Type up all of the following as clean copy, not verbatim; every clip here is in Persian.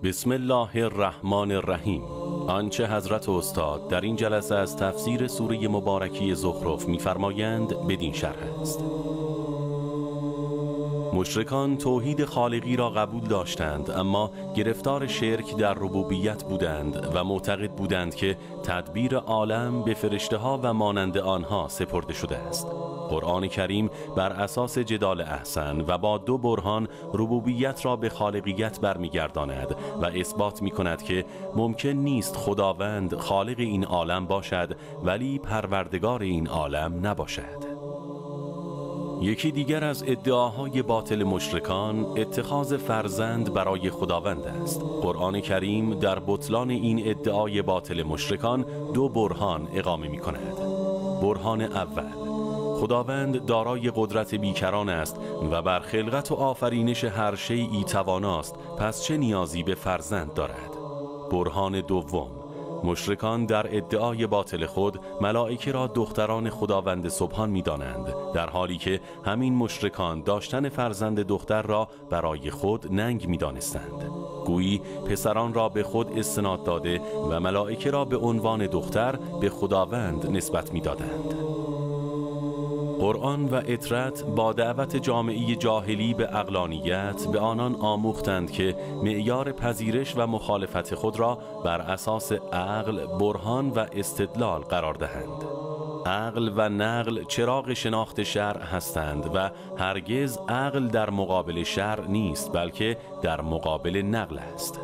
بسم الله الرحمن الرحیم. آنچه حضرت استاد در این جلسه از تفسیر سوره مبارکی زخرف می‌فرمایند بدین شرح است. مشرکان توحید خالقی را قبول داشتند، اما گرفتار شرک در ربوبیت بودند و معتقد بودند که تدبیر عالم به فرشته‌ها و مانند آنها سپرده شده است. قرآن کریم بر اساس جدال احسن و با دو برهان ربوبیت را به خالقیت برمیگرداند و اثبات می‌کند که ممکن نیست خداوند خالق این عالم باشد ولی پروردگار این عالم نباشد. یکی دیگر از ادعاهای باطل مشرکان اتخاذ فرزند برای خداوند است. قرآن کریم در بطلان این ادعای باطل مشرکان دو برهان اقامه می کند. برهان اول: خداوند دارای قدرت بیکران است و بر خلقت و آفرینش هر شیئی تواناست، پس چه نیازی به فرزند دارد؟ برهان دوم: مشرکان در ادعای باطل خود ملائکه را دختران خداوند سبحان می دانند، در حالی که همین مشرکان داشتن فرزند دختر را برای خود ننگ می دانستند. گویی پسران را به خود استناد داده و ملائکه را به عنوان دختر به خداوند نسبت می دادند. قرآن و اطرت با دعوت جامعه جاهلی به عقلانیت به آنان آموختند که معیار پذیرش و مخالفت خود را بر اساس عقل، برهان و استدلال قرار دهند. عقل و نقل چراغ شناخت شرع هستند و هرگز عقل در مقابل شرع نیست، بلکه در مقابل نقل است.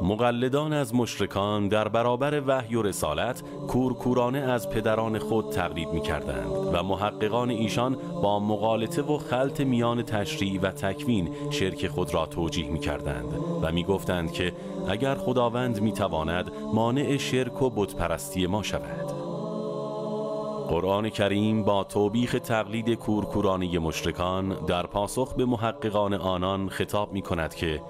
مقلدان از مشرکان در برابر وحی و رسالت کورکورانه از پدران خود تقلید می کردند و محققان ایشان با مغالطه و خلط میان تشریع و تکوین شرک خود را توجیه می کردند و می گفتند که اگر خداوند می تواند مانع شرک و بتپرستی ما شود. قرآن کریم با توبیخ تقلید کورکورانه مشرکان در پاسخ به محققان آنان خطاب می کند که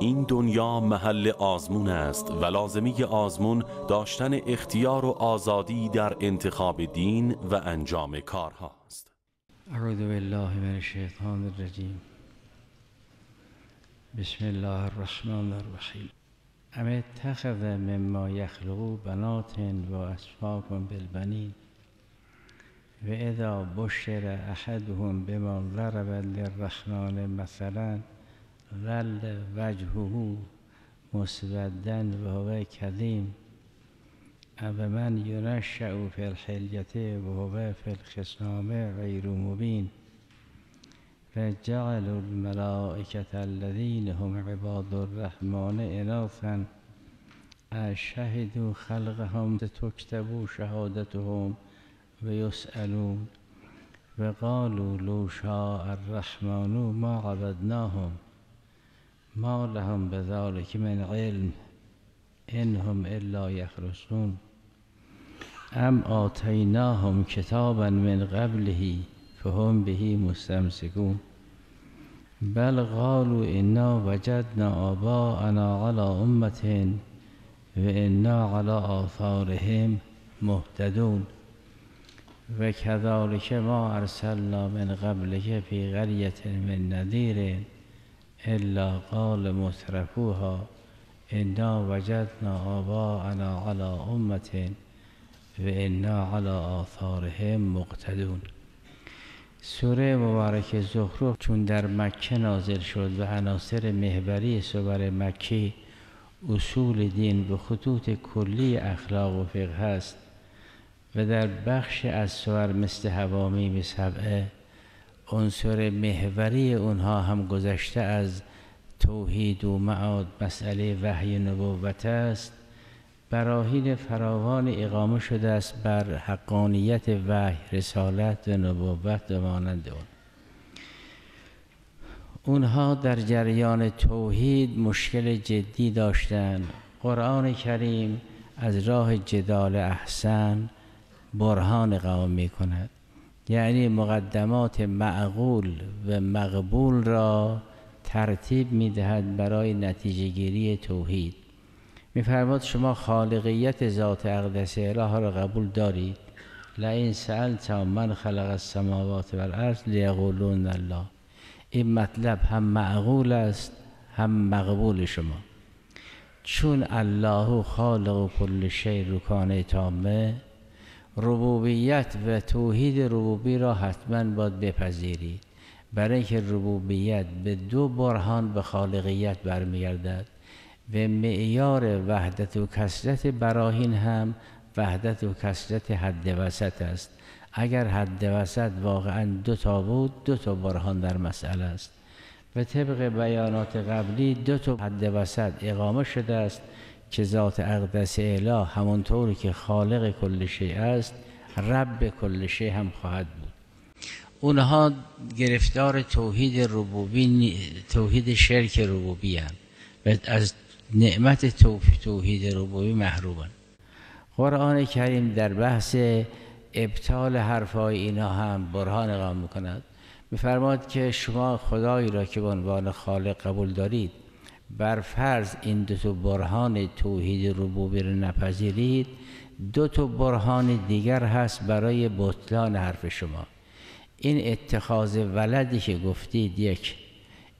این دنیا محل آزمون است و لازمی آزمون داشتن اختیار و آزادی در انتخاب دین و انجام کارهاست. اعوذ بالله من الشیطان الرجیم. بسم الله الرحمن الرحیم. ام اتخذ مما یخلق بنات و اصفاکم بالبنین و اذا بشر احدهم بما ضرب للرحمن مثلا ظل وجهه مسودا وهو کظیم افمن ینشأ فی الحلیة وهو فی الخصام غیر مبین وجعلوا الملائکة الذین هم عباد الرحمن اناثا اشهدوا خلقهم تکتب شهادتهم ویسألون وقالوا لو شاء الرحمن ما عبدناهم ما لهم بذلك من علم انهم الا یخرصون ام آتیناهم کتابا من قبله فهم به مستمسکون بل قالوا انا وجدنا آباءنا على امة و انا على آثارهم مهتدون و کذلک ما ارسلنا من قبلک فی قریة من نذیر الا قال مترفوها انا وجدنا آباءنا على امة و انا على آثارهم مقتدون. سوره مبارک زخرف چون در مکه نازل شد و عناصر محوری سور مکی اصول دین به خطوط کلی اخلاق و فقه است و در بخش از سور مثل حوامیم سبعه عنصر محوری اونها هم گذشته از توحید و معاد مسئله وحی نبوت است، براهین فراوان اقامه شده است بر حقانیت وحی، رسالت و نبوت و مانند اون. اونها در جریان توحید مشکل جدی داشتند قرآن کریم از راه جدال احسن برهان قائم می کند، یعنی مقدمات معقول و مقبول را ترتیب می دهد برای نتیجه گیری توحید. می فرماد شما خالقیت ذات اقدس اله را قبول دارید؟ لئن سألت من خلق السماوات والارض لیقولون الله. این مطلب هم معقول است هم مقبول شما، چون الله خالق کل شیء رکانه تامه، ربوبیت و توحید ربوبی را حتما باید بپذیرید، برای اینکه ربوبیت به دو برهان به خالقیت برمیگردد و معیار وحدت و کثرت براهین هم وحدت و کثرت حد وسط است. اگر حد وسط واقعا دو تا بود، دو تا برهان در مسئله است و طبق بیانات قبلی دو تا حد وسط اقامه شده است که ذات اقدس اله همونطوری که خالق کل شیء است رب کل شیء هم خواهد بود. اونها گرفتار توحید ربوبی، توحید شرک ربوبی هم و از نعمت توحید ربوبی محرومند. قرآن کریم در بحث ابطال حرفای اینا هم برهان قائم میکند. میفرماد که شما خدایی را که به عنوان خالق قبول دارید، بر فرض این دو تا برهان توحید ربوبی را نپذیرید، دو تا برهان دیگر هست برای بطلان حرف شما. این اتخاذ ولدی که گفتید یک،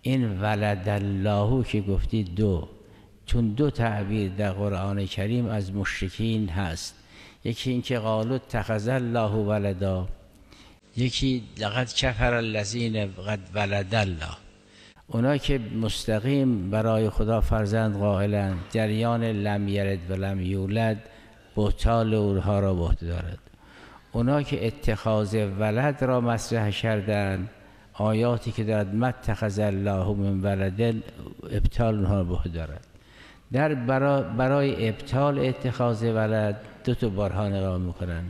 این ولد الله که گفتید دو، چون دو تعبیر در قرآن کریم از مشرکین هست. یکی این که قالوا اتخذ الله ولدا، یکی لقد کفر الذین قد ولد الله. اونا که مستقیم برای خدا فرزند قائلند، جریان لم یلد و لم یولد بهتال اونها را به عهده دارد. اونا که اتخاذ ولد را مطرح کردند، آیاتی که دارد ما اتخذ الله من ولد ابطال اونها را به عهده دارد. در برای ابطال اتخاذ ولد دو تا برهان قائم میکنن.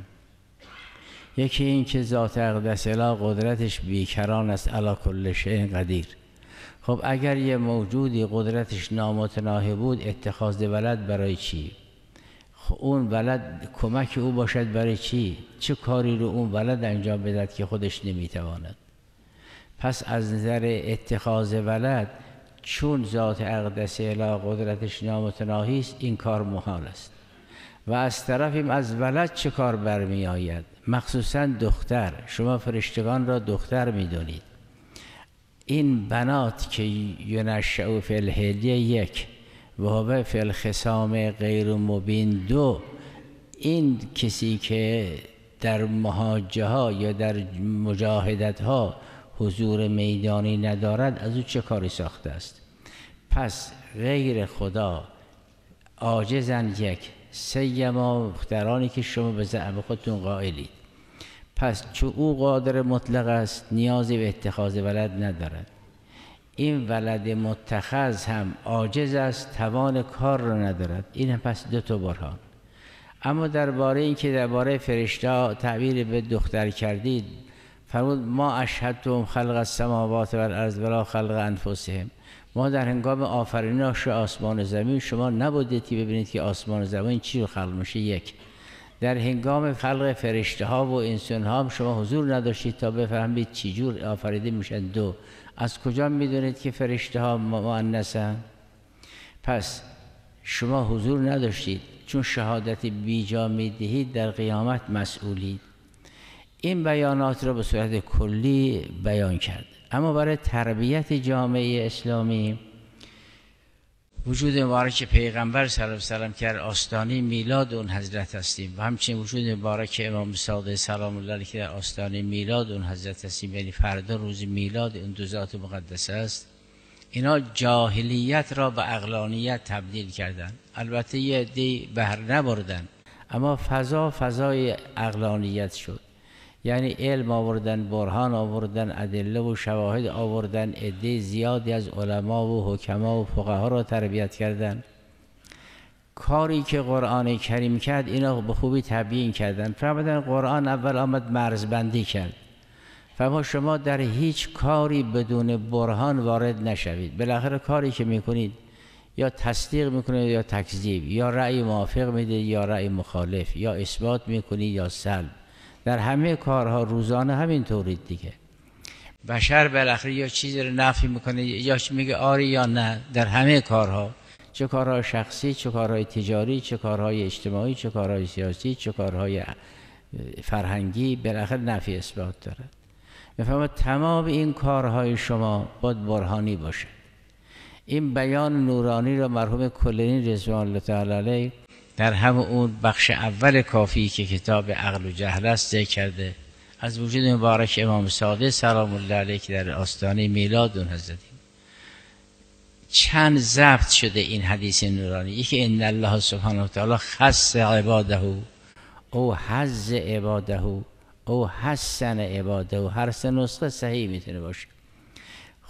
یکی این که ذات اقدس اله قدرتش بیکران است، علی کل شیء قدیر. خب اگر یه موجودی قدرتش نامتناهی بود، اتخاذ ولد برای چی؟ خب اون ولد کمک او باشد برای چی؟ چه کاری رو اون ولد انجام بدهد که خودش نمیتواند؟ پس از نظر اتخاذ ولد، چون ذات اقدس اله قدرتش نامتناهی است، این کار محال است. و از طرفیم از ولد چه کار برمی آید؟ مخصوصا دختر. شما فرشتگان را دختر می دونید. این بنات که ینشأ فی الحلیه یک و هو فی الخصام غیر مبین دو، این کسی که در محاجه ها یا در مجاهدت ها حضور میدانی ندارد، از او چه کاری ساخته است؟ پس غیر خدا عاجزن یک، سیما مختارانی که شما به زعم خودتون قائلید. پس چون او قادر مطلق است، نیازی به اتخاذ ولد ندارد. این ولد متخذ هم عاجز است، توان کار را ندارد. این هم پس دو تا برهان. اما درباره این که درباره فرشته تعبیر به دختر کردید، فرمود ما اشهدتم خلق السماوات والارض ولا خلق انفسهم. ما در هنگام آفرینش آسمان و زمین شما نبودید که ببینید که آسمان و زمین چی رو خلق میشه. یک، در هنگام خلق فرشته ها و انسان ها شما حضور نداشتید تا بفهمید چی جور آفریده میشن. دو، از کجا میدونید که فرشته ها مؤنثن؟ پس شما حضور نداشتید، چون شهادت بیجا میدهید در قیامت مسئولید. این بیانات را به صورت کلی بیان کرد. اما برای تربیت جامعه اسلامی، وجود مبارک پیغمبر صلی الله علیه و سلم که در آستانه میلاد اون حضرت هستیم و همچنین وجود مبارک امام صادق سلام الله علیه که در آستانه میلاد اون حضرت هستیم، یعنی فردا روز میلاد اون دو ذات مقدس است، اینا جاهلیت را به عقلانیت تبدیل کردن. البته یه عده‌ای بهر نبردن، اما فضای عقلانیت شد. یعنی علم آوردن، برهان آوردن، ادله و شواهد آوردن، عده زیادی از علما و حکما و فقها را تربیت کردن. کاری که قرآن کریم کرد اینا به خوبی تبیین کردن. فرمودن قرآن اول آمد مرزبندی کرد. فرمود شما در هیچ کاری بدون برهان وارد نشوید. بالاخره کاری که میکنید یا تصدیق میکنه یا تکذیب، یا رأی موافق میده یا رأی مخالف، یا اثبات میکنی یا سلب. در همه کارها روزانه همین طورید دیگه. بشر بالاخره یا چیزی رو نفی میکنه یا میگه آری یا نه در همه کارها، چه کارهای شخصی، چه کارهای تجاری، چه کارهای اجتماعی، چه کارهای سیاسی، چه کارهای فرهنگی، بالاخره نفی اثبات داره. بفرمایید تمام این کارهای شما باید برهانی باشه. این بیان نورانی را مرحوم کلینی رضوان الله تعالی علیه در همون اون بخش اول کافی که کتاب عقل و جهل است ذکر کرده، از وجود مبارک امام صادق سلام الله علیه که در آستانه میلاد اون حضرت چند ضبط شده این حدیث نورانی. یکی ان الله سبحانه و تعالی خص عباده او حظ عباده او حسن عباده، هر سه نسخه صحیح میتونه باشه.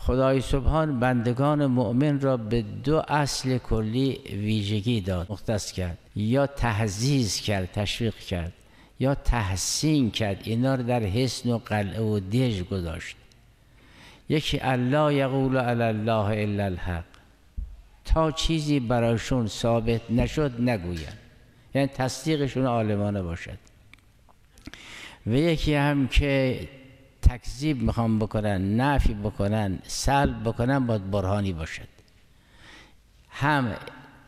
خدای سبحان بندگان مؤمن را به دو اصل کلی ویژگی داد، مختص کرد، یا تحزیز کرد، تشویق کرد، یا تحسین کرد. اینا رو در حسن و قلعه و دژ گذاشت. یکی الله یقول علی الله الا الحق، تا چیزی برایشون ثابت نشد نگوین، یعنی تصدیقشون عالمانه باشد. و یکی هم که تکذیب میخوام بکنن، نفی بکنن، سلب بکنن، باید برهانی باشد. هم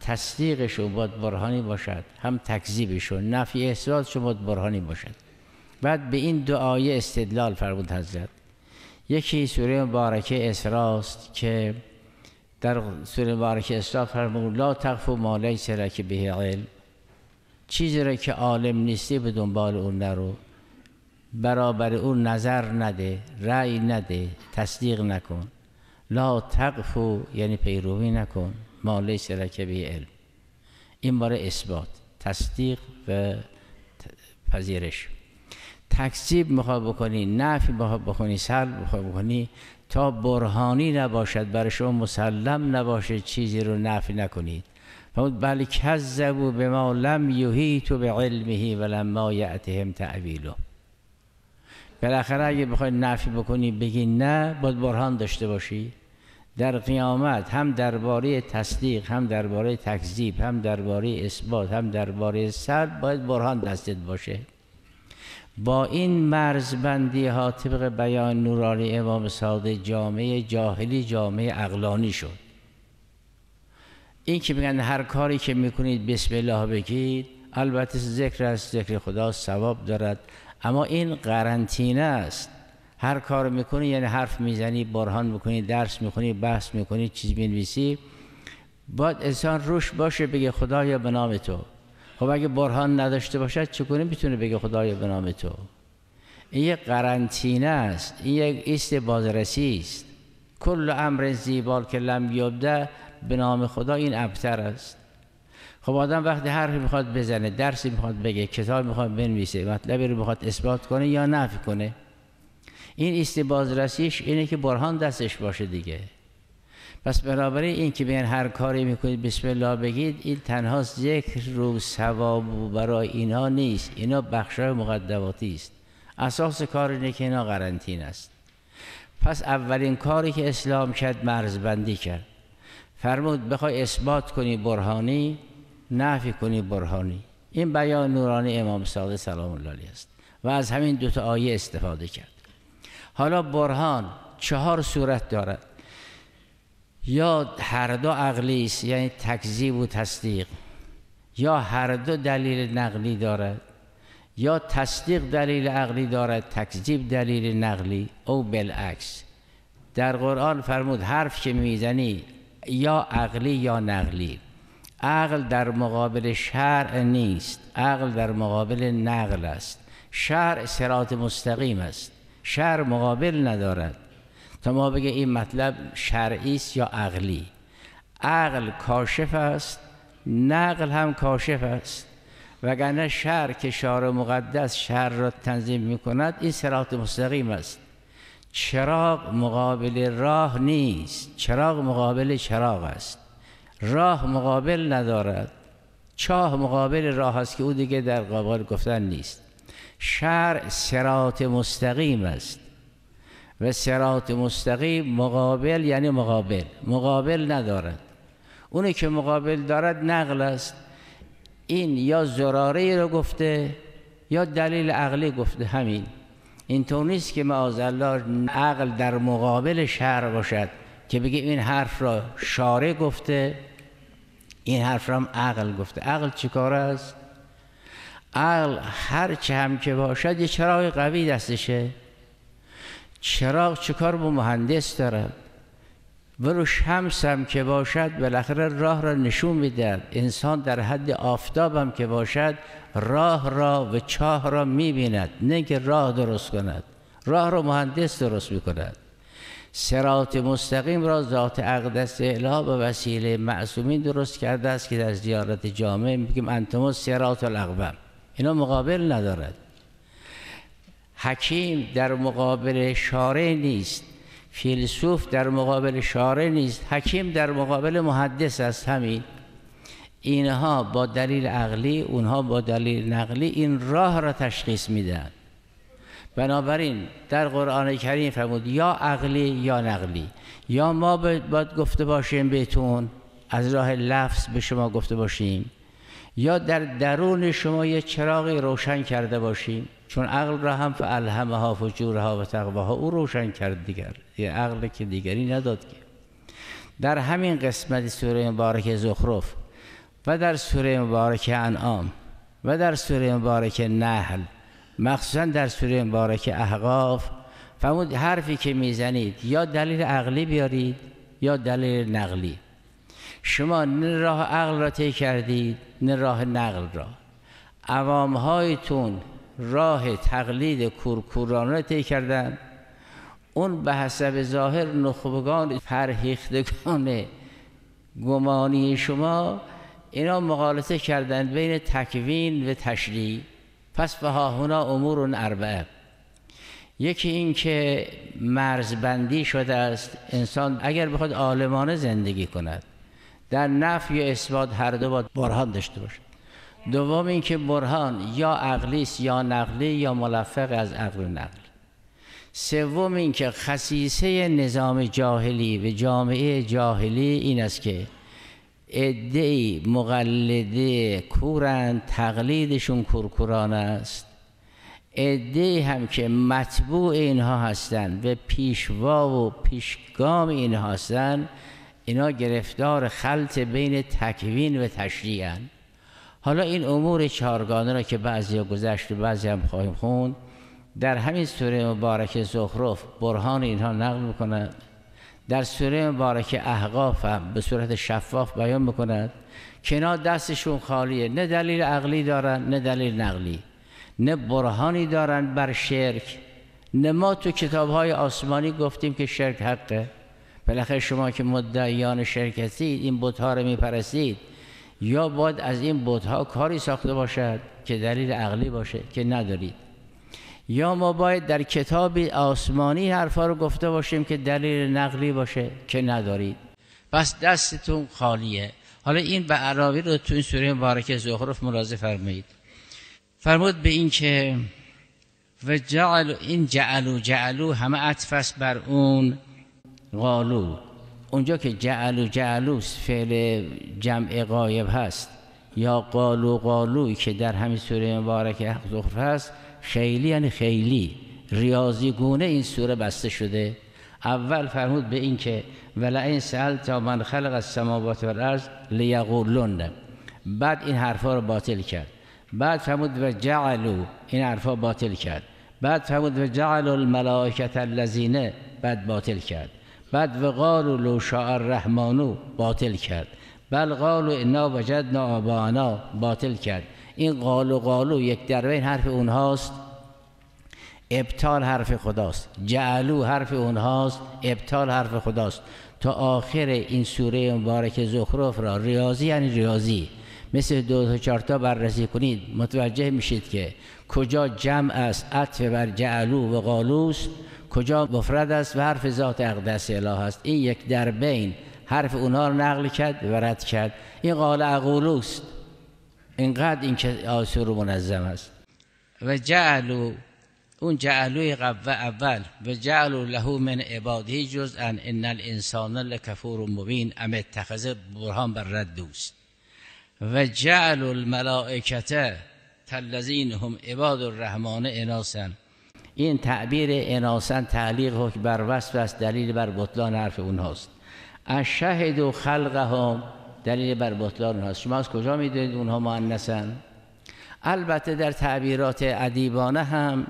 تصدیقشون باید برهانی باشد، هم تکذیبشون، نفی اثباتشون باید برهانی باشد. بعد به این دو آیه استدلال فرمود حضرت. یکی سوره مبارکه اسراء است که در سوره مبارکه اسراء فرمود لا تقف ما لیس لک به علم، چیزی را که عالم نیستی به دنبال اون نرو، برابر اون نظر نده، رأی نده، تصدیق نکن. لا تقف یعنی پیروی نکن، ما لیس لک به علم. این باره اثبات، تصدیق و پذیرش. تکذیب میخواد بکنی، نفی میخواد بکنی، سلب میخواد بکنی، تا برهانی نباشد، برای شما مسلم نباشه، چیزی رو نفی نکنید. بل کذبوا بما لم یحیطوا بعلمه ولما یأتهم تأویله. بالاخره اگه بخوای نفی بکنی بگی نه، باید برهان داشته باشی. در قیامت هم درباره تصدیق، هم درباره تکذیب، هم درباره اثبات، هم درباره سلب باید برهان دستت باشه. با این مرزبندی ها طبق بیان نورانی امام صادق جامعه جاهلی جامعه عقلانی شد. این که میگن هر کاری که میکنید بسم الله بگید، البته ذکر است، ذکر خدا ثواب دارد، اما این قرنطینه است. هر کار میکنی یعنی حرف میزنی، برهان میکنی، درس میکنی، بحث میکنی، چیز مینویسی، باید انسان روش باشه بگه خدایا به نام تو. خب اگه برهان نداشته باشد چگونه میتونه بگه خدایا به نام تو؟ این یک قرنطینه است، این یک ایست بازرسی است. کل امر زیبال که لم یبدأ به نام خدا، این ابتر است. خب آدم وقتی حرفی میخواد بزنه، درسی میخواد بگه، کتاب میخواد بنویسه، مطلبی رو میخواد اثبات کنه یا نفی کنه، این ایست بازرسیش اینه که برهان دستش باشه دیگه. پس بنابراین این که بیان هر کاری میکنید بسم الله بگید، این تنها ذکر و ثواب برای اینها نیست، اینا بخشای مقدماتی است. اساس کار اینه که اینا قرنطینه است. پس اولین کاری که اسلام کرد مرزبندی کرد. فرمود بخوای اثبات کنی برهانی، نفی کنی برهانی. این بیان نورانی امام صادق سلام الله علیه است و از همین دو تا آیه استفاده کرد. حالا برهان 4 صورت دارد. یا هر دو عقلی است، یعنی تکذیب و تصدیق، یا هر دو دلیل نقلی دارد، یا تصدیق دلیل عقلی دارد، تکذیب دلیل نقلی، او بالعکس. در قرآن فرمود حرف که میزنی یا عقلی یا نقلی. عقل در مقابل شرع نیست، عقل در مقابل نقل است. شرع صراط مستقیم است، شرع مقابل ندارد تا ما بگه این مطلب شرعی است یا عقلی. عقل کاشف است، نقل هم کاشف است. وگرنه شرع که شارع مقدس شرع را تنظیم میکند، این صراط مستقیم است. چراغ مقابل راه نیست، چراغ مقابل چراغ است. راه مقابل ندارد، چاه مقابل راه است که او دیگه در قابل گفتن نیست. شرع صراط مستقیم است و صراط مستقیم مقابل یعنی مقابل ندارد. اونی که مقابل دارد نقل است. این یا زراره رو گفته یا دلیل عقلی گفته. همین اینطور نیست که معاذالله عقل در مقابل شرع باشد که بگیم این حرف را شارع گفته، این حرف را هم عقل گفته. عقل چی کار است؟ عقل هر چه هم که باشد یه چراغ قوی دستشه. چراغ چه کار با مهندس دارد؟ ولو شمس هم که باشد بالاخره راه را نشون میدهد. انسان در حد آفتاب هم که باشد راه را و چاه را میبیند، نه که راه درست کند. راه را مهندس درست میکند. صراط مستقیم را ذات اقدس اله به وسیله معصومین درست کرده است که در زیارت جامع میگیم انتم الصراط الاقوم. اینا مقابل ندارد. حکیم در مقابل شارع نیست، فیلسوف در مقابل شارع نیست، حکیم در مقابل محدث است. همین اینها با دلیل عقلی، اونها با دلیل نقلی این راه را تشخیص میدن. بنابراین در قرآن کریم فرمود یا عقلی یا نقلی. یا ما باید گفته باشیم بهتون، از راه لفظ به شما گفته باشیم، یا در درون شما یه چراغی روشن کرده باشیم. چون عقل را هم فالهمها فجورها و تقواها او روشن کرد دیگر، یه عقل که دیگری نداد. که در همین قسمت سوره مبارک زخرف و در سوره مبارک انعام و در سوره مبارک نحل، مخصوصا در سوره مبارک احقاف فرمود حرفی که میزنید یا دلیل عقلی بیارید یا دلیل نقلی. شما نه راه عقل را طی کردید نه راه نقل را. عوامهایتون راه تقلید کورکورانه طی کردن. اون به حسب ظاهر نخبگان فرهیختگان گمانی شما اینا مغالطه کردن بین تکوین و تشریع. پس فهاهنا امور اربعه. یکی این که مرزبندی شده است. انسان اگر بخواد عالمانه زندگی کند در نفی و اثبات هر دو باید برهان داشته باشد. دوم این که برهان یا عقلی است یا نقلی یا ملفق از عقل و نقل. سوم این که خصیصه نظام جاهلی و جامعه جاهلی این است که عده‌ای مقلده کورند، تقلیدشون کورکورانه است. عده‌ای هم که متبوع اینها هستند و پیشوا و پیشگام اینها هستند، اینا گرفتار خلط بین تکوین و تشریعن. حالا این امور چهارگانه را که بعضی ها گذشت و بعضی هم خواهیم خوند، در همین سوره مبارک زخرف برهان اینها نقل میکند. در سوره مبارک احقاف هم به صورت شفاف بیان میکند که اینا دستشون خالیه، نه دلیل عقلی دارن نه دلیل نقلی، نه برهانی دارن بر شرک، نه ما تو کتاب‌های آسمانی گفتیم که شرک حقه. بالاخره شما که مدعیان شرک هستید، این بت‌ها رو میپرستید، یا باید از این بت‌ها کاری ساخته باشد که دلیل عقلی باشه که ندارید، یا ما باید در کتاب آسمانی حرفا رو گفته باشیم که دلیل نقلی باشه که ندارید. پس دستتون خالیه. حالا این به عراوی رو تو این سوره مبارکه زخرف ملاحظه فرمایید. فرمود به این که و این جعلو همه عطف است بر اون قالو. اونجا که جعلو فعل جمع غایب هست، یا قالوی که در همین سوره مبارکه زخرف هست، خیلی یعنی خیلی ریاضی گونه این سوره بسته شده. اول فرمود به این که ولئن سألت من خلق السماوات والارض لیقولن، بعد این حرفا رو باطل کرد. بعد فرمود و جعلوا، این حرفا باطل کرد. بعد فرمود و جعلوا الملائکة الذین، بعد باطل کرد. بعد و قالوا لو شاء الرحمن، باطل کرد. بل قالوا انا وجدنا آباءنا، باطل کرد. این قالو یک در بین حرف اونهاست، ابطال حرف خداست. جعلو حرف اونهاست، ابطال حرف خداست. تا آخر این سوره مبارک زخرف را ریاضی یعنی ریاضی مثل 2 تا 4 تا بررسی کنید، متوجه میشید که کجا جمع است عطف بر جعلو و قالوست، کجا مفرد است و حرف ذات اقدس اله است. این یک در بین حرف اونها رو نقل کرد و رد کرد. این قال اقولوست. اینقدر این که آسور منظم است. و جعلو اون جعلوی قبه اول و جعلوا له من عباده جزءا ان الانسان لکفور مبین ام اتخذ برهان بر رد دوست و جعلوا الملائکه الذین هم عباد الرحمن اناسا. این تعبیر اناسا تعلیق حکم بر وصف است، دلیل بر بطلان حرف اونهاست. اشهدوا خلقهم دلیل بر بطلان اونهاست. شما از کجا میدونید اونها مؤنثن؟ البته در تعبیرات ادیبانه هم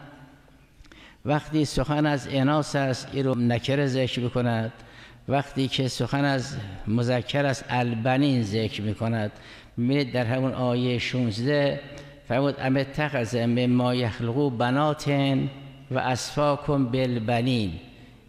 وقتی سخن از اناث است این رو نکره ذکر میکند، وقتی که سخن از مذکر است البنین ذکر میکند. میبینید در همون آیه 16 فرمود ام اتخذ مما یخلقوا بنات و اصفاکم بالبنین.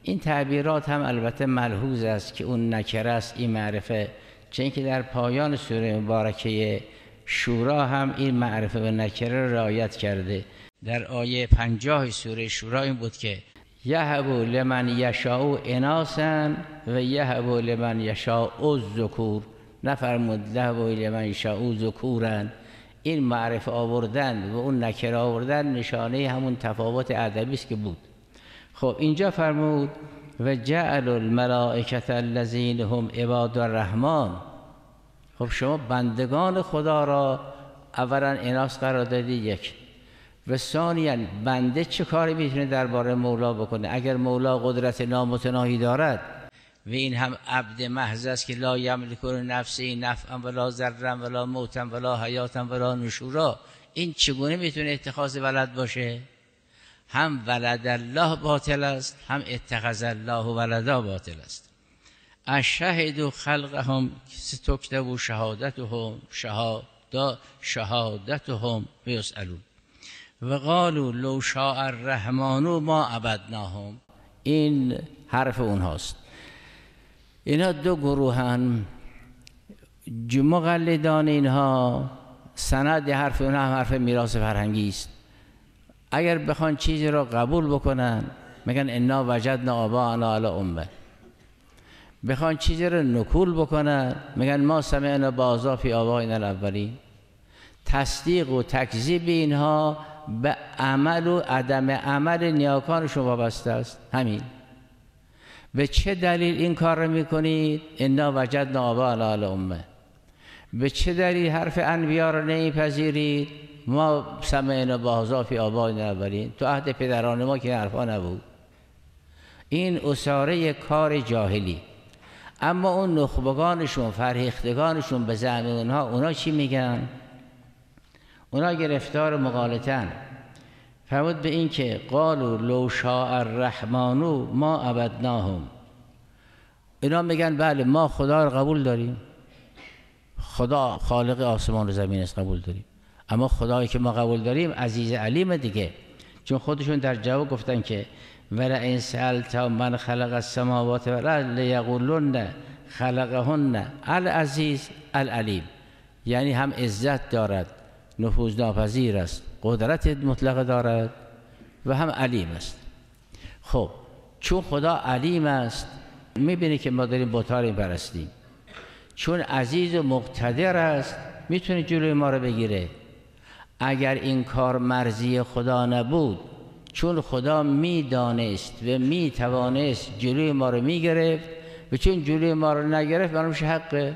این تعبیرات هم البته ملحوظ است که اون نکره است این معرفه، چون که در پایان سوره مبارکه شورا هم این معرفه و نکره رعایت کرده. در آیه 50 سوره شورا این بود که یهب لمن یشاء اناسا و یهب لمن یشاء الذکور، نفرمود یهب لمن یشاء ذکورا. این معرفه آوردن و اون نکره آوردن نشانه همون تفاوت ادبی است که بود. خب اینجا فرمود و جعل الملائکه الذین هم عباد الرحمن. خب شما بندگان خدا را اولا اناث قرار دادید، یک، و ثانیاً بنده چه کاری میتونه درباره مولا بکنه؟ اگر مولا قدرت نامتناهی دارد و این هم عبد محض است که لا یملک نفسی نفعا ولا ضرا ولا موتا ولا حیاتا ولا نشورا، این چگونه میتونه اتخاذ ولد باشه؟ هم ولد الله باطل است، هم اتخذ الله ولدا باطل است. اشهدوا خلقهم ستکتب شهادتهم ویسألون و قالوا لو شاء الرحمن ما عبدناهم. این حرف اونهاست. اینا دو گروهن. مقلدان اینها سند حرف اونها هم حرف میراث فرهنگی است. اگر بخوان چیزی را قبول بکنن میگن انا وجدنا آباءنا علی امه، بخوان چیزی را نکول بکنن میگن ما سمعنا بهذا فی آبائنا الاولین. تصدیق و تکذیب اینها به عمل و عدم عمل نیاکانشون وابسته است. همین. به چه دلیل این کار رو میکنید؟ انا وجدنا آباءنا علی امه. به چه دلیل حرف انبیا رو نمیپذیرید؟ ما سمعنا بهذا فی آبائنا الاولین. تو عهد پدران ما که این حرفا نبود. این اساره کار جاهلی. اما اون نخبگانشون، فرهیختگانشون به زعم اونا چی میگن؟ اونا گرفتار مغالطن. فرمود به این که قالوا لو شاء الرحمن ما عبدناهم. اینا میگن بله ما خدا رو قبول داریم، خدا خالق آسمان و زمین است، قبول داریم، اما خدایی که ما قبول داریم عزیز علیم دیگه. چون خودشون در جواب گفتن که ولئن سألت من خلق السماوات والارض لیقولن خلقهن العزیز العلیم. یعنی هم عزت دارد، نفوذ ناپذیر است، قدرت مطلق دارد و هم علیم است. خب چون خدا علیم است میبینی که ما داریم بت‌ها رو پرستیم. چون عزیز و مقتدر است میتونه جلوی ما رو بگیره. اگر این کار مرضی خدا نبود، چون خدا میدانست و میتوانست جلوی ما رو میگرفت و چون جلوی ما رو نگرفت معلومش حقه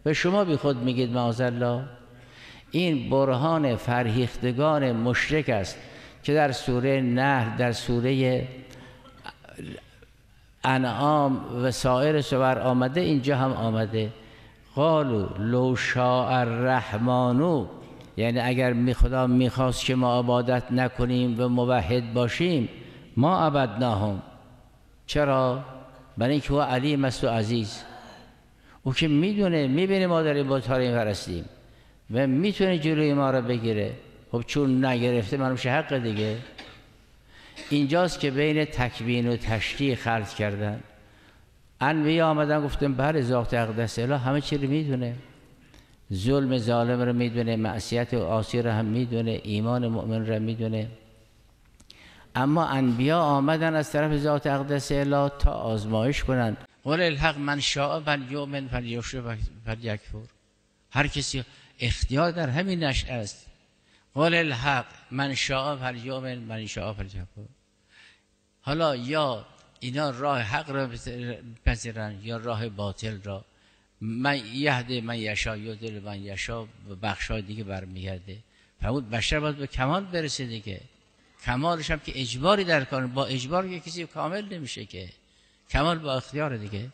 و شما بی خود میگید معاذالله. این برهان فرهیختگان مشرک است که در سوره نحل، در سوره انعام و سایر سور آمده، اینجا هم آمده. قالوا لو شاء الرحمن، یعنی اگر خدا میخواست که ما عبادت نکنیم و موحد باشیم ما عبدناهم. چرا؟ برای اینکه او علیم است و عزیز. او که میدونه، میبینه ما داریم بت‌ها رو پرستیم و میتونه جلوی ما رو بگیره. خب چون نگرفته معلومش حق دیگه. اینجاست که بین تکوین و تشریع خلط کردن. انبیا آمدن گفتن بله ذات اقدس اله همه چی رو میدونه، ظلم ظالم رو میدونه، معصیت و عاصی رو هم میدونه، ایمان مؤمن رو میدونه. اما انبیا آمدن از طرف ذات اقدس اله تا آزمایش کنند. قل الحق من شاء فلیؤمن فلیکفر. هر کسی اختیار در همین نشأه است. قل الحق من شاء فلیؤمن من شاء فلیکفر. حالا یا اینا راه حق را پذیرن یا راه باطل را. من یهده من یشاء یضل من یشاء، بخشای دیگه برمیگرده. فرمود بشر باید به کمال برسه دیگه. کمالش هم که اجباری در کار، با اجبار که کسی کامل نمیشه که، کمال با اختیار دیگه.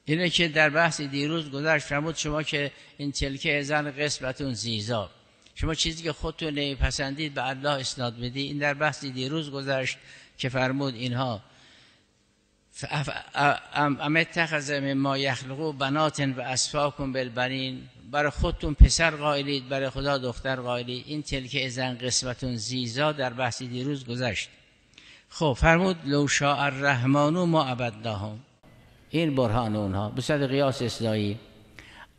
اینه که در بحث دیروز گذشت فرمود شما که این تلکه ازن قسمتون زیزا، شما چیزی که خودتون نمیپسندید به الله اسناد بدی. این در بحث دیروز گذشت که فرمود اینها ام اتخذ مما یخلقوا بنات و اصفاکم بالبنین، برای خودتون پسر قائلید برای خدا دختر قائلید. این تلکه ازن قسمتون زیزا در بحث دیروز گذشت. خب فرمود لو شاء الرحمن ما عبدناهم. این برهان اونها به صورت قیاس اصلاحی.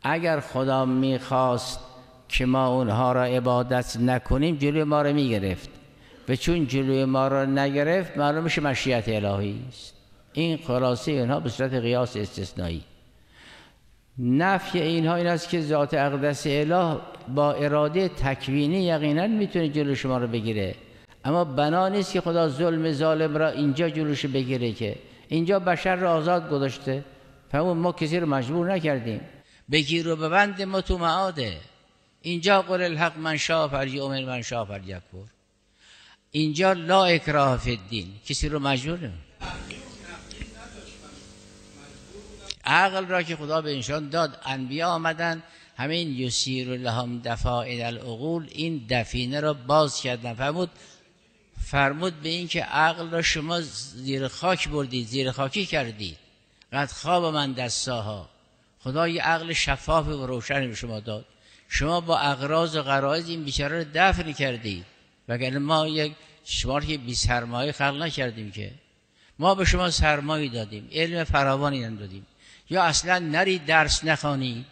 اگر خدا میخواست که ما اونها را عبادت نکنیم جلوی ما را میگرفت، و چون جلوی ما را نگرفت معلوم میشه مشیت الهی است. این خلاصه اینها به صورت قیاس استثنایی. نفی اینها این است که ذات اقدس اله با اراده تکوینی یقینا میتونه جلوی شما را بگیره، اما بنا نیست که خدا ظلم ظالم را اینجا جلوش بگیره، که اینجا بشر را آزاد گذاشته. فهمون ما کسی رو مجبور نکردیم، بگیر و ببند ما تو معاده. اینجا قل الحق من شاء فلیؤمن من شاء فلیکفر. اینجا لا اکراه فی الدین، کسی رو مجبور نمید. عقل را که خدا به انسان داد، انبیا آمدن همین یسیر لهم دفائن العقول، این دفینه را باز کردن. فرمود به این که عقل را شما زیر خاک بردید، زیر خاکی کردید. قد خواب من دستاها. خدا یه عقل شفاف و روشن به شما داد، شما با اغراض و غرایز این بیچاره رو دفن کردید. وگرنه ما شما که بی سرمایه خلق نکردیم، که ما به شما سرمایه دادیم، علم فراوانی هم دادیم. یا اصلا نرید درس نخوانید،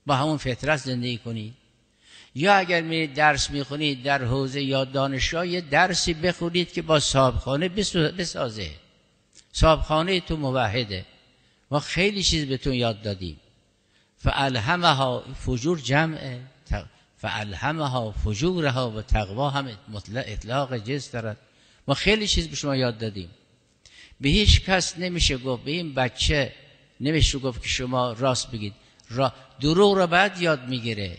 با همون فطرت زندگی کنید، یا اگر میرید درس میخونید در حوزه یا دانشگاه یه درسی بخونید که با صاحبخانه بسازه. صاحبخانه تو موحده. ما خیلی چیز بهتون یاد دادیم. فالهمها فجور جمعه، فالهمها فجورها و تقوا هم اطلاق جنس دارد. ما خیلی چیز به شما یاد دادیم. به هیچ کس نمیشه گفت، به این بچه نمیشه گفت که شما راست بگید. دروغ را بعد یاد میگیره.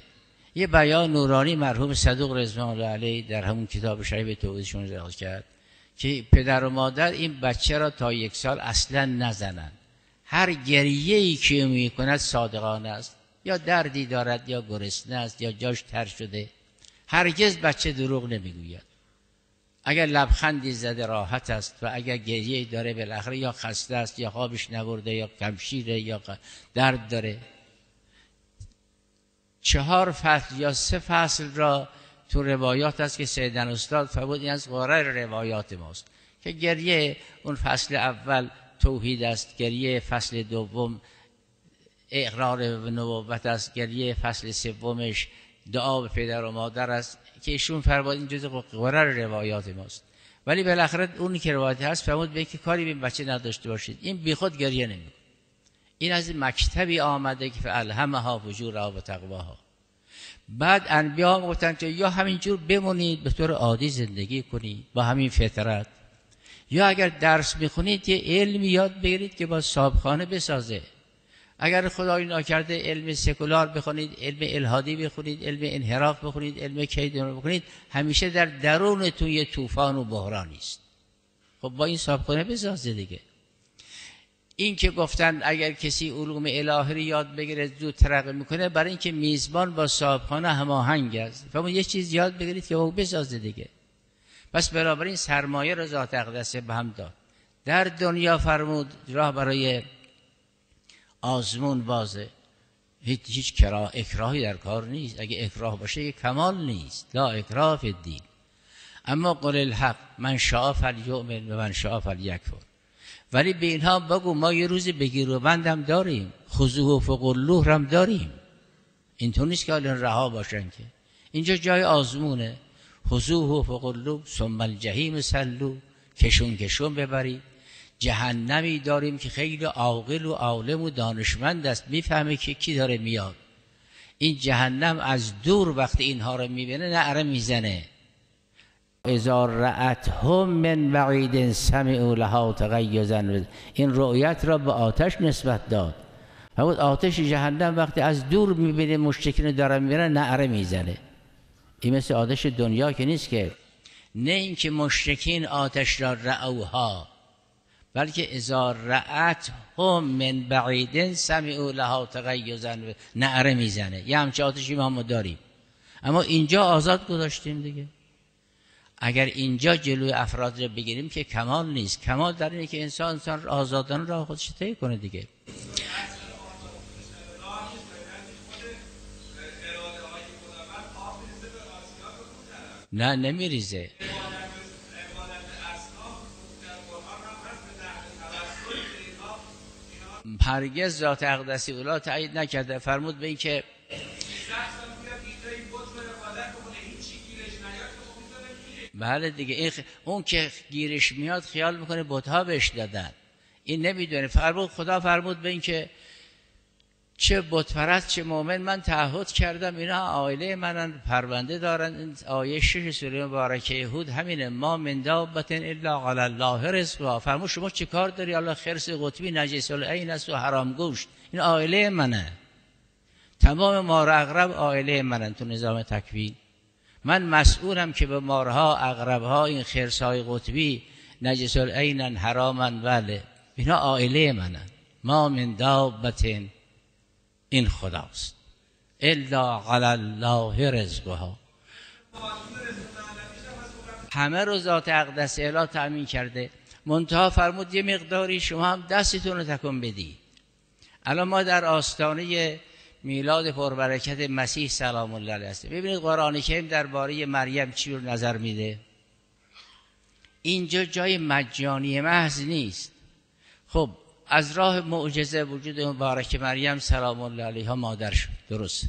یه بیان نورانی مرحوم صدوق رضوان الله علیه در همون کتاب شریف توحیدشون نقل کرد که پدر و مادر این بچه را تا 1 سال اصلا نزنن. هر گریه‌ای که میکند صادقانه است، یا دردی دارد یا گرسنه است یا جاش تر شده. هرگز بچه دروغ نمیگوید. اگر لبخندی زده راحت است، و اگر گریه‌ای داره بالاخره یا خسته است یا خوابش نبرده یا کمشیره یا درد داره. 4 فصل یا 3 فصل را تو روایات است که سیدن استاد فرمود این از غرر روایات ماست، که گریه اون فصل اول توحید است، گریه فصل دوم اقرار نبوت است، گریه فصل سومش دعا به پدر و مادر است، که ایشون فرمود این جزء غرر روایات ماست. ولی بالاخره اونی که روایت هست فرمود به که کاری به این بچه نداشته باشید، این بیخود گریه نمیکنه. این از مکتبی آمده که فالهمها فجورها و تقواها. بعد انبیا گفتن که یا همینجور بمونید به طور عادی زندگی کنید با همین فطرت، یا اگر درس میخونید یه علمی یاد بگیرید که با صاحبخانه بسازه. اگر خدای ناکرده علم سکولار بخونید، علم الهادی بخونید، علم انحراف بخونید، علم کیدون بخونید، همیشه در درونتون یه طوفان و بحرانی است. خب با این صاحبخانه بسازه دیگه. این که گفتن اگر کسی علوم الهی یاد بگیره زود ترقی میکنه، برای اینکه میزبان با صاحبخانه هماهنگ است. فهمون یه چیز یاد بگیرید که او بسازه دیگه. پس بنابراین سرمایه را ذات اقدس به هم داد. در دنیا فرمود راه برای آزمون بازه، هیچ اکراهی در کار نیست. اگه اکراه باشه یه کمال نیست. لا اکراه فی الدین. اما قل الحق من شاء فلیؤمن و من شاء فلیکفر. ولی به اینها بگو ما یه روزی بگیر و بندم داریم، خذوه فغلوه هم داریم. اینطور نیست که حالا رها باشن، که اینجا جای آزمونه. خذوه فغلوه ثم الجحیم صلوه، کشون کشون ببرید. جهنمی داریم که خیلی عاقل و عالم و دانشمند است، میفهمه که کی داره میاد. این جهنم از دور وقتی اینها رو میبینه نعره میزنه. اذا رأتهم من بعید سمعوا لها تغیظا، این رؤیت را به آتش نسبت داد. همون آتش جهنم وقتی از دور میبینه مشرکین دارن میرن نعره میزنه. این مثل آتش دنیا که نیست که، نه اینکه مشرکین آتش را رأوها، بلکه اذا رأتهم من بعید سمعوا لها تغیظا نعره میزنه. یه همچه آتشی ما داریم، اما اینجا آزاد گذاشتیم دیگه. اگر اینجا جلوی افراد رو بگیریم که کمال نیست. کمال در اینه که انسان آزادانه راه خودش طی کنه دیگه. نه نمیریزه. هرگز ذات اقدسی اولا تایید نکرده. فرمود به این که بله دیگه، اون که گیرش میاد خیال میکنه بت‌ها بهش دادن، این نمیدونه. خدا فرمود به این که چه بت‌پرست چه مؤمن من تعهد کردم اینا عائله منن، پرونده دارن. این آیه 6 سوره مبارکه هود همینه، ما من دابة الا علی الله رزقها. فرمود شما چه کار داری؟ الله خرس قطبی نجس العین است و حرام گوشت، این عائله منه. تمام مار عقرب عائله منن تو نظام تکوین. من مسئولم که به مارها عقربها این خرس‌های قطبی نجس العینن حرامن، بله اینا عائله منن. ما من دابة، این خداست، الا علی الله رزقها. همه رو ذات اقدس اله تأمین کرده. منتها فرمود یه مقداری شما هم دستتون رو تکون بدید. الان ما در آستانه میلاد پربرکت مسیح سلام الله علیه هستیم. ببینید قرآن کریم درباره مریم چی رو نظر میده. اینجا جای مجانی محض نیست. خب از راه معجزه وجود مبارک مریم سلام الله علیها مادر شد، درست.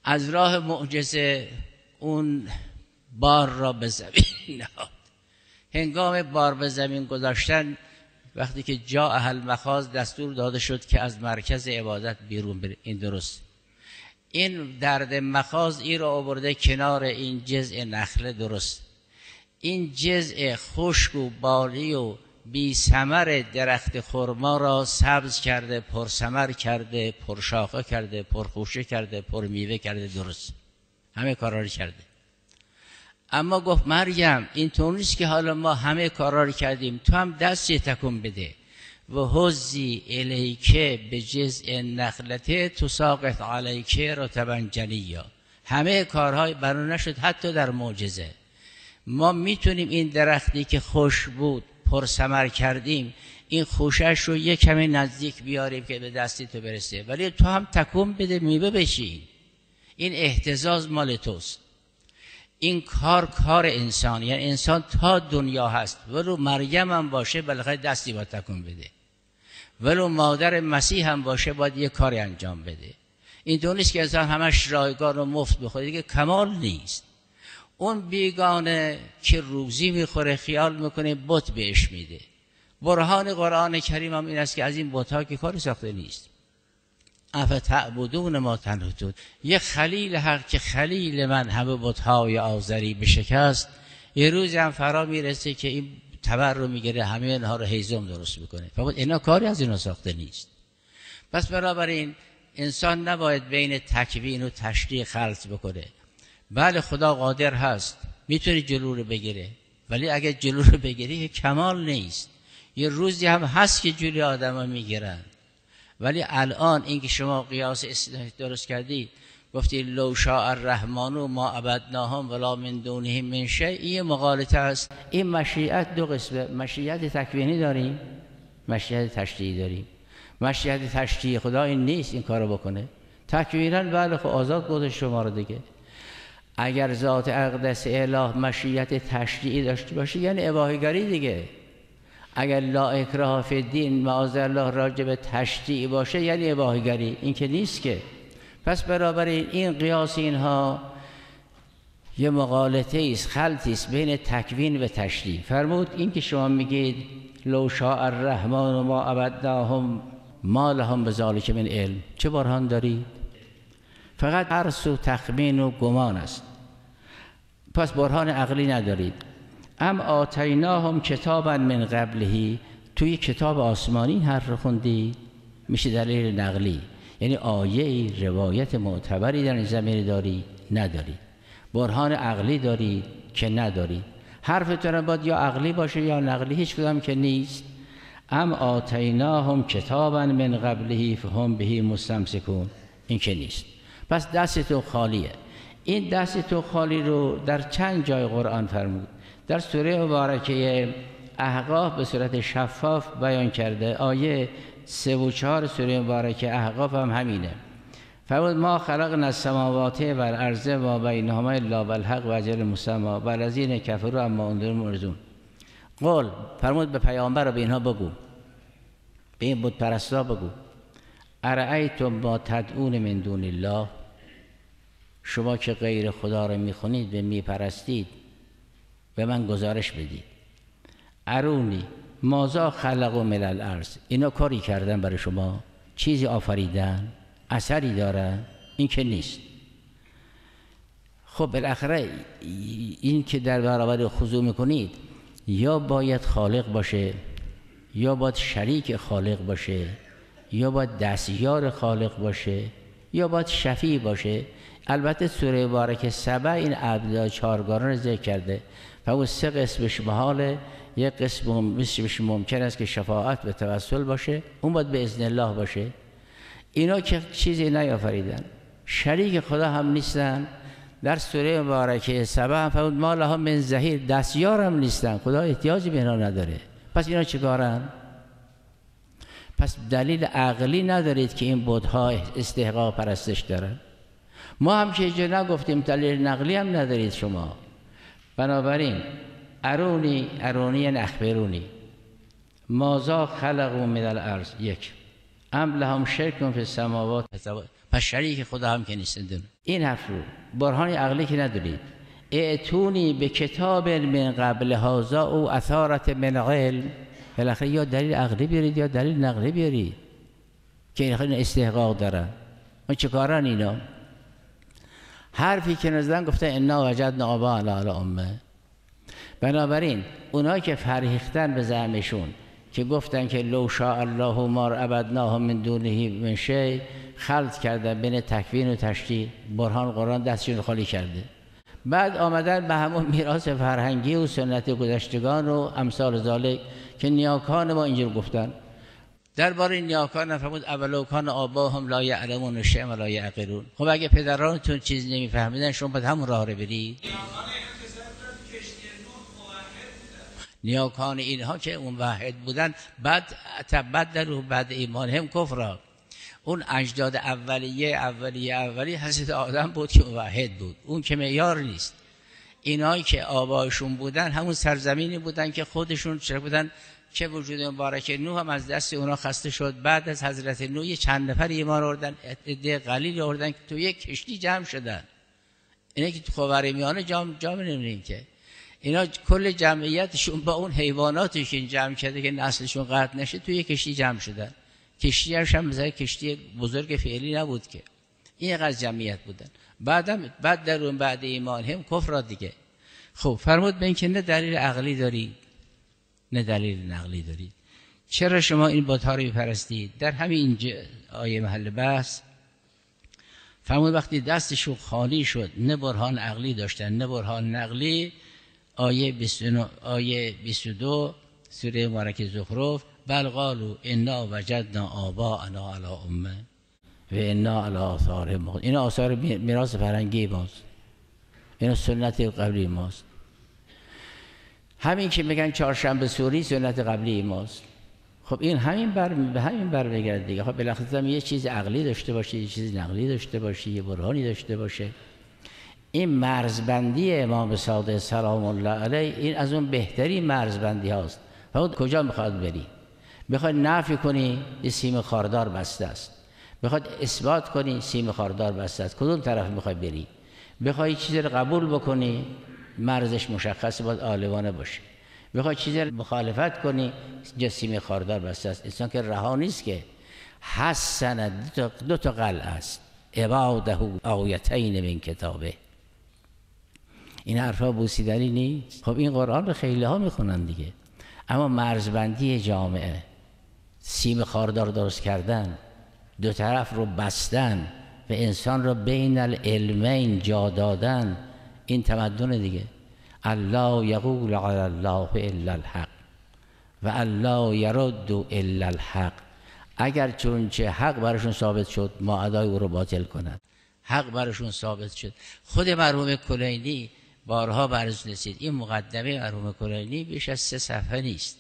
از راه معجزه اون بار را به زمین نهاد. هنگام بار به زمین گذاشتن وقتی که جا اهل مخاض دستور داده شد که از مرکز عبادت بیرون بره، این درست. این درد مخاض ای را آورده کنار این جذع نخله، درست. این جذع خشک و بالی و بی ثمر درخت خرما را سبز کرده، پر ثمر کرده، پر شاخه کرده، پر خوشه کرده، پر میوه کرده، درست. همه کارا رو کرده. اما گفت مریم این طور نیست که حالا ما همه کارا رو کردیم، تو هم دستی تکون بده. و حزی الیکه به جذع نخلته تساقط علیکه رطبا جنیا. همه کارهای بنا نشد حتی در معجزه. ما میتونیم این درختی که خوش بود پر ثمر کردیم این خوشش رو یک کمی نزدیک بیاریم که به دستی تو برسه، ولی تو هم تکون بده میوه بشی. این اهتزاز مال توست. این کار انسان، یعنی انسان تا دنیا هست ولو مریم هم باشه بالاخره دستی باید تکون بده، ولو مادر مسیح هم باشه باید یه کاری انجام بده. این دو نیست که انسان همش رایگان و مفت بخوره، دیگه کمال نیست. اون بیگانه که روزی میخوره خیال میکنه بت بهش میده. برهان قرآن کریم هم این است که از این بت‌ها که کاری ساخته نیست. افتعبدون ما تنحتون. یه خلیل حق که خلیل من همه بت‌های آزری بشکست، یه روز هم فرا میرسه که این تبر رو میگیره همه اینها رو هیزم درست میکنه. فقط اینا کاری از اینا ساخته نیست. پس بنابراین انسان نباید بین تکوین و تشریع خلط بکنه. بله خدا قادر هست میتونه جلو رو بگیره، ولی اگه جلو رو بگیره کمال نیست. یه روزی هم هست که جلوی آدم ها میگیرن، ولی الان این که شما قیاس درست کردی گفتی لو شاء الرحمن ما عبدناهم ولا من دونهم من شیء، این مغالطه است. این مشیت دو قسمه، مشیت تکوینی داریم، مشیت تشریعی داریم. مشیت تشریعی خدا این نیست این کارو بکنه. تکوینا بله خب آزاد گذاشت شما رو دیگه. اگر ذات اقدس اله مشیت تشریعی داشته باشه یعنی اباحیگری دیگه. اگر لا اکراه فی الدین معاذالله راجب تشریعی باشه یعنی اباحیگری، این که نیست که. پس برابر این قیاس اینها یه مغالطه است، خلطی است بین تکوین و تشریح. فرمود این که شما میگید لو شاء الرحمن ما عبدناهم ما لهم بذلک من علم، چه برهان دارید؟ فقط حرص و تخمین و گمان است، پس برهان عقلی ندارید. ام آتیناهم کتابا من قبلهی، توی کتاب آسمانی حرف خوندی، میشه دلیل نقلی، یعنی آیه روایت معتبری در این زمینه داری؟ نداری. برهان عقلی داری که نداری. حرفتون باید یا عقلی باشه یا نقلی، هیچ کدام که نیست. ام آتیناهم کتابا من قبلهی فهم به مستمسکون، این که نیست. پس دستتون خالیه. این دستتون خالی رو در چند جای قرآن فرمود. در سوره مبارکه احقاف به صورت شفاف بیان کرده. آیه 3 و 4 سوره مبارکه احقاف هم همینه. فرمود ما خلقنا السماوات والارض و بینهما الا بالحق و اجل مسمى والذین کفروا عما انذروا معرضون. قول فرمود به پیامبر و به اینها بگو، به این بت پرستا بگو، ارأیتم ما تدعون من دون الله، شما که غیر خدا رو میخونید و میپرستید به من گزارش بدید. ارونی ماذا خلقوا من الارض، اینا کاری کردن برای شما؟ چیزی آفریدن؟ اثری دارن؟ این که نیست. خب بالاخره این که در برابر خضوع میکنید یا باید خالق باشه، یا باید شریک خالق باشه، یا باید دستیار خالق باشه، یا باید شفیع باشه. البته سوره مبارکه سبع این ابعاد چهارگانه رو ذکر کرده. و 3 قسمش محاله، یک قسمش ممکن است که شفاعت به توسل باشه، اون باید به اذن الله باشه. اینا که چیزی نیافریدن، شریک خدا هم نیستن. در سوره مبارکه سبع هم فرمود ما لهم من ظهیر، دستیار هم نیستن، خدا احتیاجی به اینا نداره. پس اینا چیکارن؟ پس دلیل عقلی ندارید که این بت‌ها استحقاق پرستش دارن. ما هم که اینجا نگفتیم، دلیل نقلی هم ندارید شما. بنابراین ارونی اخبرونی ماذا خلقوا من الارض، یک ام لهم شرک فی السماوات، پس شریک خدا هم که نیستن. این حرف رو برهان عقلی که ندارید. ائتونی به کتاب من قبل هذا او اثارت من علم، بالاخره یا دلیل عقلی بیارید یا دلیل نقلی بیارید که این استحقاق دارن. ما چه کارن اینا؟ حرفی که نزدن گفته انا وجدنا آباءنا علی امه. بنابراین اونایی که فرهیختن به زعمشون که گفتن که لو شاء الله ما عبدناه من دونه من شیء، خلط کردن بین تکوین و تشریح. برهان قرآن دستشون خالی کرده. بعد آمدن به همون میراث فرهنگی و سنت گذشتگان و امثال ذالک که نیاکان ما اینجور گفتن. درباره نیاکان فرمود اولو کان آباهم لا یعلمون شیئا ولا یعقلون. خب اگه پدرانتون چیز نمیفهمیدن شما باید همون راه رو برید. نیاکان اینها که اون واحد بودن، بعد تبدلوا بعد ایمانهم کفرا. اون اجداد اولیه حضرت آدم بود که واحد بود، اون که معیار نیست. اینایی که آبایشون بودن همون سرزمینی بودن که خودشون چه بودن، که وجود مبارک نوح هم از دست اونا خسته شد. بعد از حضرت نوح یه چند نفر ایمان آوردن، عده قلیل آوردن که تو یک کشتی جمع شدن. اینا که تو خاورمیانه جمع نمی‌بینیم که اینا کل جمعیتشون با اون حیواناتی که جمع کرده که نسلشون قطع نشه توی یک کشتی جمع شدن. کشتی هم مثلا کشتی بزرگ فعلی نبود که این قدر جمعیت بودن. بعد در اون بعد ایمان هم کفر دیگه. خب فرمود به این که نه دلیل عقلی داری نه دلیل نقلی دارید. چرا شما این بت‌ها رو می‌پرستید؟ در همین آیه محل بحث فرمود وقتی دستشون خالی شد، نه برهان عقلی داشتن نه برهان نقلی. آیه 22 سوره مبارکه زخرف بل قالوا انا وجدنا آباءنا علی امه و انا علی آثارهم. این آثار میراث فرهنگی ماست، این سنت قبلی ماست. همین که میگن چهارشنبه سوری سنت قبلی ماست. خب این همین بر بگرد دیگه. خب بالاخره یه چیز عقلی داشته باشه، یه چیز نقلی داشته باشه، یه برهانی داشته باشه. این مرزبندی امام صادق سلام الله علیه این از اون بهترین مرزبندی هاست. فقط کجا میخواد بری؟ بخواد نفی کنی یه سیم خاردار بسته است، بخواد اثبات کنی سیم خاردار بسته است. کدوم طرف میخوای بری؟ بخوای چیزی رو قبول بکنی مرزش مشخص، باید عالمانه باشه. بخوای چیزی رو مخالفت کنی جسیم خاردار بسته است. انسان که رها نیست که حسن دو تا قلعه است، عباده آیتین من کتابه. این حرفا بوسیدنی نیست. خب این قرآن رو خیلی ها میخونن دیگه، اما مرزبندی جامعه، سیم خاردار درست کردن، دو طرف رو بستن و انسان رو بین العلمین جا دادن، این تمدن دیگه. الله یقول علی الله الا الحق و الله یرد الا الحق. اگر چونچه حق برشون ثابت شد ما ادای او رو باطل کنند. حق برشون ثابت شد. خود مرحوم کلینی بارها برز رسید، این مقدمه مرحوم کلینی بیش از 3 صفحه نیست.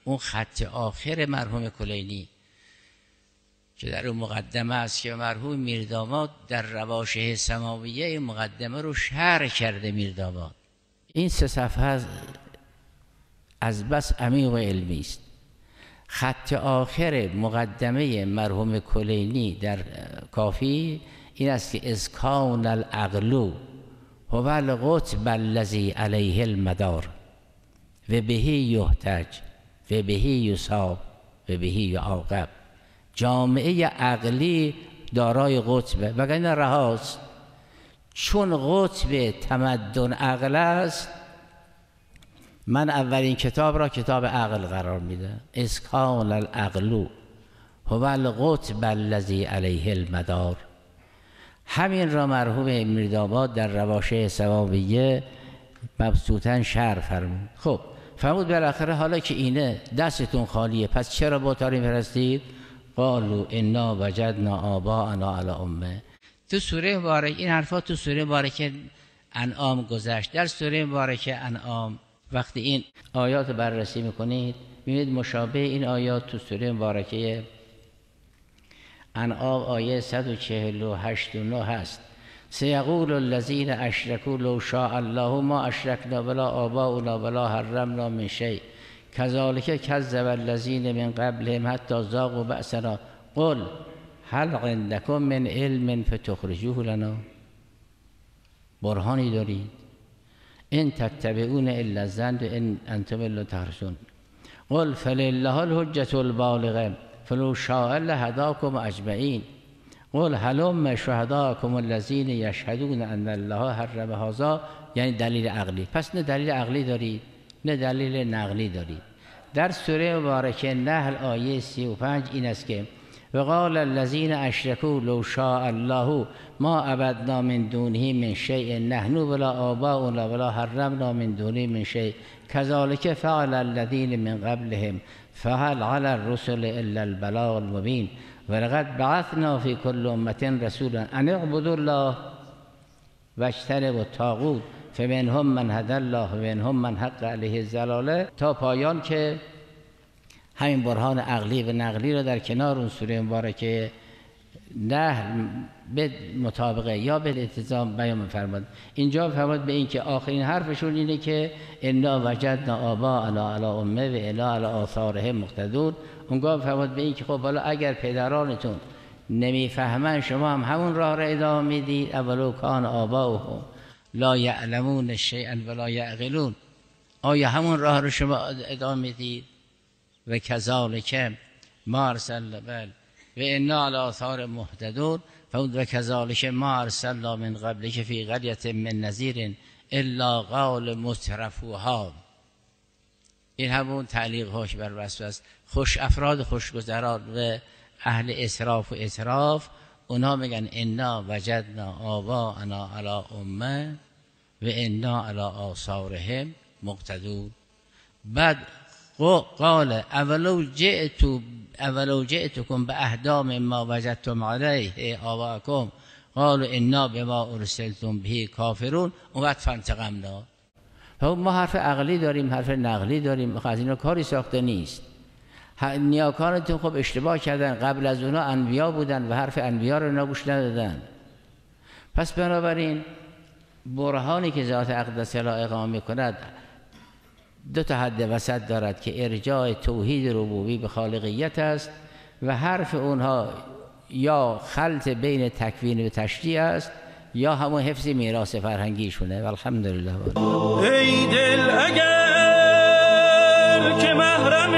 اون خط آخر مرحوم کلینی که در اون مقدمه است که مرحوم میرداماد در رواشه سماویه این مقدمه رو شرح کرده. میرداماد این 3 صفحه از بس عمیق و علمی است. خط آخر مقدمه مرحوم کلینی در کافی این است که اسکان العقل هو القطب الذی علیه المدار و بهی یحتج و بهی یصاب و بهی یعاقب. جامعه عقلی دارای قطبه وگرنه رهاست. چون قطب تمدن عقل است، من اولین کتاب را کتاب عقل قرار میدم. اسکان العقل هو القطب الذی علیه المدار. همین را مرحوم میرداماد در رواشه سماویه مبسوطاً شرح فرمود. خب فرمود بالاخره حالا که اینه دستتون خالیه، پس چرا بت‌ها رو می‌پرستید؟ قالوا انا وجدنا آباءنا علی امه. تو سوره مبارکه این حرفا تو سوره مبارکه انعام گذشت. در سوره مبارکه انعام وقتی این آیات بررسی میکنید میبینید مشابه این آیات تو سوره مبارکه انعام آیه 148 و 9 هست. سیقول الذین اشرکوا لو شاء الله ما اشرکنا ولا آباؤنا ولا حرمنا من شیء کذالک کذب الذین من قبلهم حتی ذاقوا بأسنا قل هل عندکم من علم فتخرجوه لنا. برهانی دارید؟ ان تتبعون الا الظن ان انتم الا تخرصون. قل فلله الحجة البالغة فلو شاء لهداكم اجمعین. قل هلم شهداءکم الذین یشهدون ان الله حرم هذا. یعنی دلیل عقلی. پس نه دلیل عقلی دارید نه دلیل نقلی دارید. در سوره مبارکه نحل آیه 35 این است که وقال الذین اشرکوا لو شاء الله ما عبدنا من دونه من شیء نحن ولا آباؤنا ولا حرمنا من دونه من شیء کذالک فعل الذین من قبلهم فهل علی الرسل الا البلاغ المبین ولقد بعثنا فی کل امة رسولا ان اعبدوا الله واجتنبوا الطاغوت فمنهم من هدی الله ومنهم من حق علیه الضلاله تا پایان که همین برهان عقلی و نقلی را در کنار اون سوره مبارکه نحل به مطابقه یا به التزام بیان می‌فرماد. اینجا فرمود به این که آخرین حرفشون اینه که انا وجدنا آباءنا علی امه و انا علی آثارهم مقتدون. اونجا فرمود به این که خب حالا اگر پدرانتون نمیفهمن شما هم همون راه را ادامه میدید. اولو کان آباؤهم لا یعلمون شیئا ولا یعقلون. آیا همون راه رو شما ادامه میدید؟ و کذالک ما ارسلنا بل و انا علی آثار مهتدون و کذالک ما ارسلنا من قبلک فی قریة من نذیر الا قال مترفوها. این همون تعلیق هاش بر وصف است. خوش افراد خوشگذران و اهل اسراف و اطراف اونا میگن انا وجدنا آباءنا علی امه و انا علی آثارهم مقتدون. بعد قال اولو جئتكم باهدی مما وجدتم علیه آباءکم قالوا انا بما ارسلتم به کافرون. اون وقت فانتقمنا. ما حرف عقلی داریم حرف نقلی داریم. از اینا کاری ساخته نیست. نیاکانتون خب اشتباه کردن. قبل از اونا انبیا بودن و حرف انبیا رو نگوش ندادن. پس بنابراین برهانی که ذات اقدس را اقامه می‌کند 2 تا حد وسط دارد که ارجاع توحید ربوبی به خالقیت است و حرف اونها یا خلط بین تکوین و تشریع است یا همون حفظ میراث فرهنگیشونه. الحمدلله. ای دل اگر که محرم